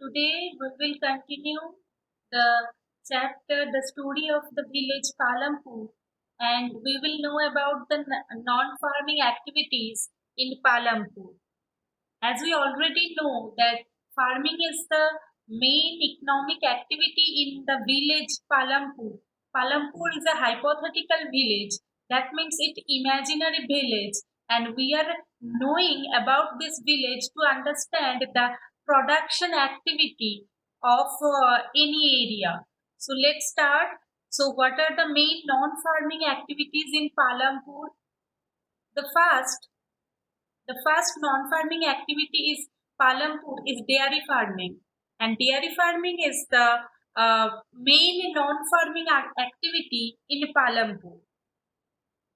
Today we will continue the chapter, the story of the village Palampur, and we will know about the non-farming activities in Palampur. As we already know that farming is the main economic activity in the village Palampur. Palampur is a hypothetical village. That means it imaginary village, and we are knowing about this village to understand the production activity of any area. So let's start. So what are the main non-farming activities in Palampur? The first the first non-farming activity is Palampur is dairy farming, and dairy farming is the main non-farming activity in Palampur.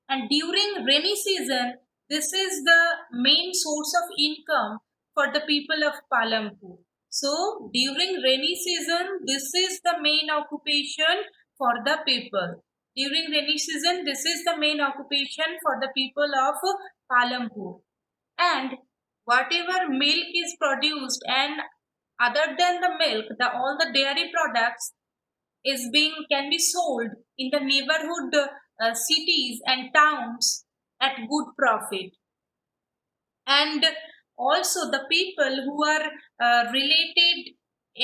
And during rainy season, this is the main source of income for the people of Palampur. So during rainy season, this is the main occupation for the people. During rainy season, this is the main occupation for the people of Palampur. And whatever milk is produced, and other than the milk, all the dairy products is being can be sold in the neighborhood cities and towns at good profit. And also the people who are related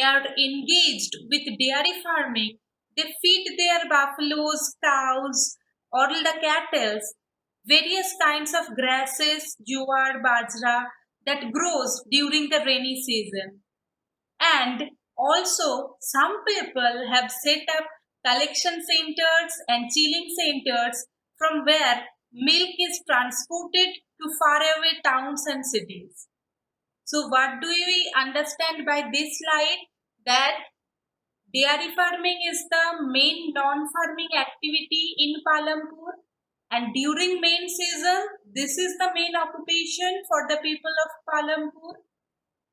are engaged with dairy farming, they feed their buffaloes, cows, or the cattle various kinds of grasses, jowar, bajra that grows during the rainy season. And also, some people have set up collection centers and chilling centers from where milk is transported to faraway towns and cities. So, what do we understand by this slide? That dairy farming is the main non-farming activity in Palampur, and during main season, this is the main occupation for the people of Palampur.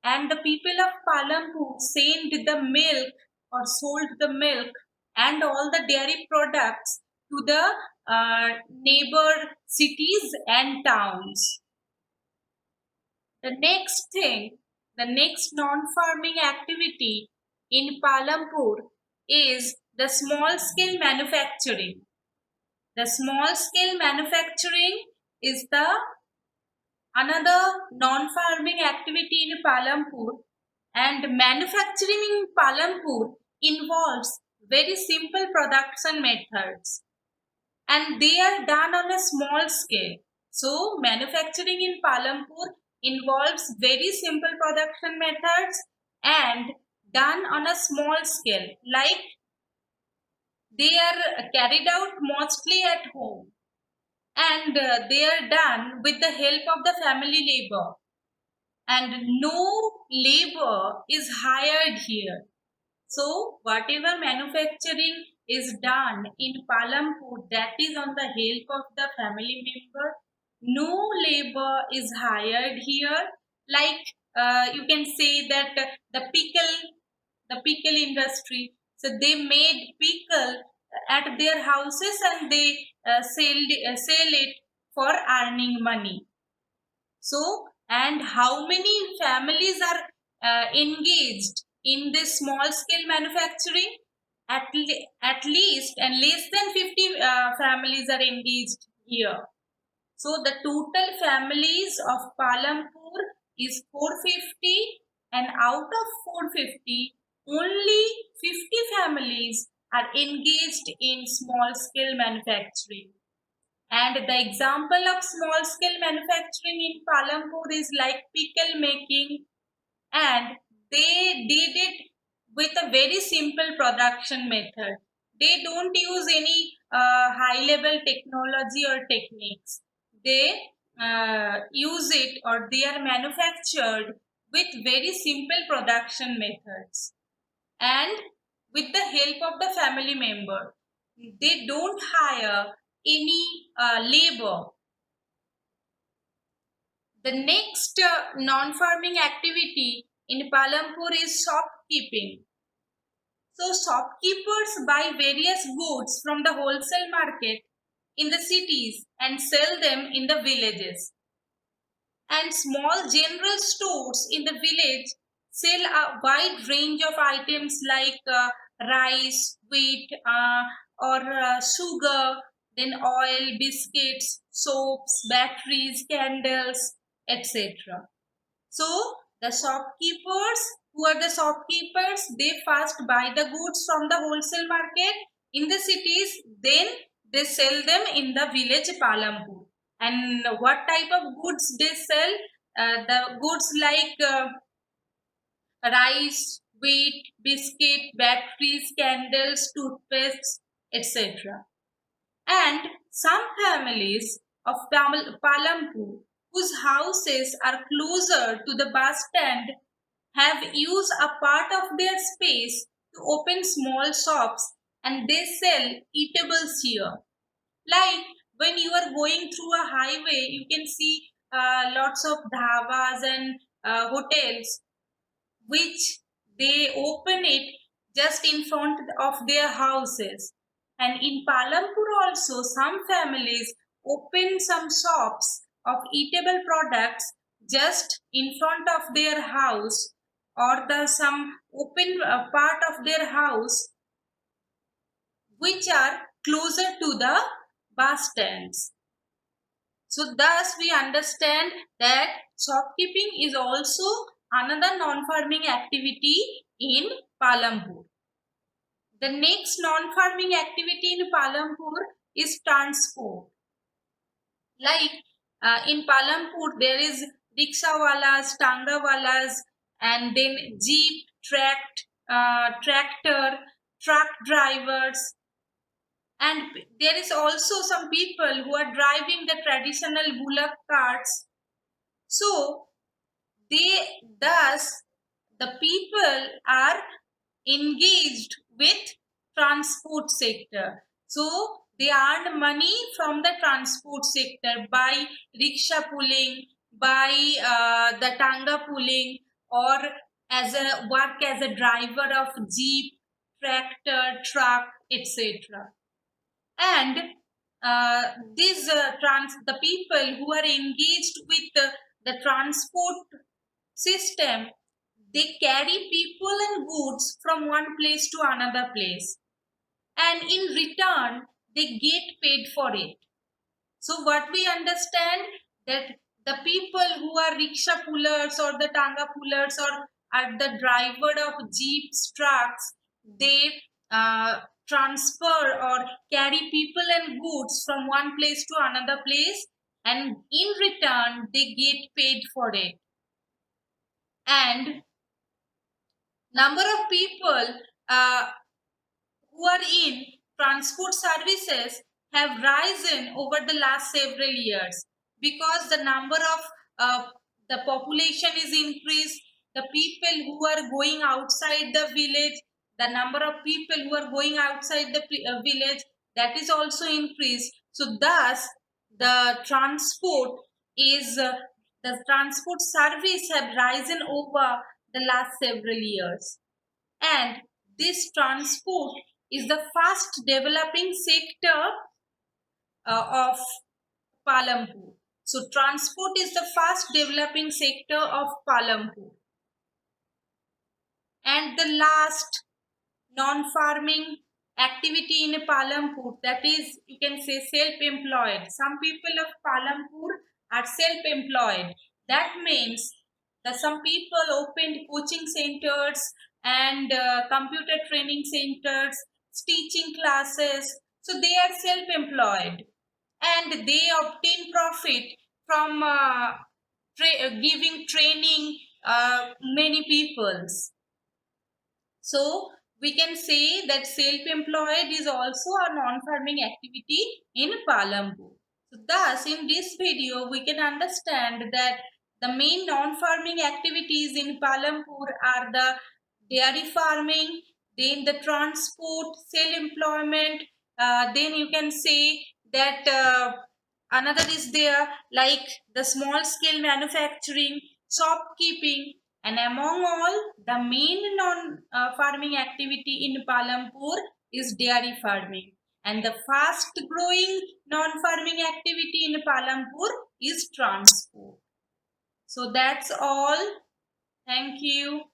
And the people of Palampur sent the milk or sold the milk and all the dairy products to the neighbor cities and towns. The next non-farming activity in Palampur is the small scale manufacturing. The small scale manufacturing is the another non-farming activity in Palampur, and manufacturing in Palampur involves very simple production methods, and they are done on a small scale. So manufacturing in Palampur involves very simple production methods and done on a small scale, like they are carried out mostly at home, and they are done with the help of the family labor, and no labor is hired here. So whatever manufacturing is done in Palampur, that is on the help of the family member. No labor is hired here. Like you can say that the pickle industry. So they made pickle at their houses, and they sell it for earning money. So, and how many families are engaged in this small scale manufacturing? At least and less than 50 families are engaged here. So the total families of Palampur is 450, and out of 450, only 50 families are engaged in small scale manufacturing. And the example of small scale manufacturing in Palampur is like pickle making, and they did it with a very simple production method. They don't use any high level technology or techniques. They use it, or they are manufactured with very simple production methods and with the help of the family member. They don't hire any labor. The next non-farming activity in Palampur is shopkeeping. So shopkeepers buy various goods from the wholesale market in the cities and sell them in the villages. And small general stores in the village sell a wide range of items like rice, wheat, or sugar, then oil, biscuits, soaps, batteries, candles, etc. So the shopkeepers, who are the shopkeepers, they first buy the goods from the wholesale market in the cities, then they sell them in the village Palampur. And what type of goods they sell? The goods like rice, wheat, biscuit, batteries, candles, toothpastes, etc. And some families of Palampur, whose houses are closer to the bus stand, have used a part of their space to open small shops, and they sell eatables here. Like when you are going through a highway, you can see lots of dhabas and hotels which they open it just in front of their houses. And in Palampur also, some families open some shops of eatable products just in front of their house, or the some open part of their house which are closer to the bus stands. So thus we understand that shopkeeping is also another non-farming activity in Palampur. The next non-farming activity in Palampur is transport. Like in Palampur, there is rickshawalas, tangawalas, and then jeep, tractor, truck drivers, and there is also some people who are driving the traditional bullock carts. So they thus the people are engaged with transport sector. So they earn money from the transport sector by rickshaw pulling, by the tanga pulling, or as a work as a driver of jeep, tractor, truck, etc. And these the people who are engaged with the transport system, they carry people and goods from one place to another place, and in return they get paid for it. So what we understand, that the people who are rickshaw pullers or the tanga pullers or are the driver of jeeps, trucks, they transfer or carry people and goods from one place to another place, and in return they get paid for it. And number of people uh, who are in transport services have risen over the last several years, because the number of the population is increased, the people who are going outside the village, the number of people who are going outside the village, that is also increased. So thus the transport is the transport service have risen over the last several years. And this transport is the fast developing sector of Palampur. So transport is the fast developing sector of Palampur. And the last non-farming activity in Palampur, that is, you can say, self-employed. Some people of Palampur are self-employed. That means that some people opened coaching centers and computer training centers, teaching classes. So they are self-employed, and they obtain profit from giving training many peoples. So we can say that self-employed is also a non-farming activity in Palampur. So thus, in this video, we can understand that the main non-farming activities in Palampur are the dairy farming, then the transport, self-employment, then you can say that another is there like the small scale manufacturing, shopkeeping, and among all, the main non-farming activity in Palampur is dairy farming. And the fast growing non-farming activity in Palampur is transport. So that's all. Thank you.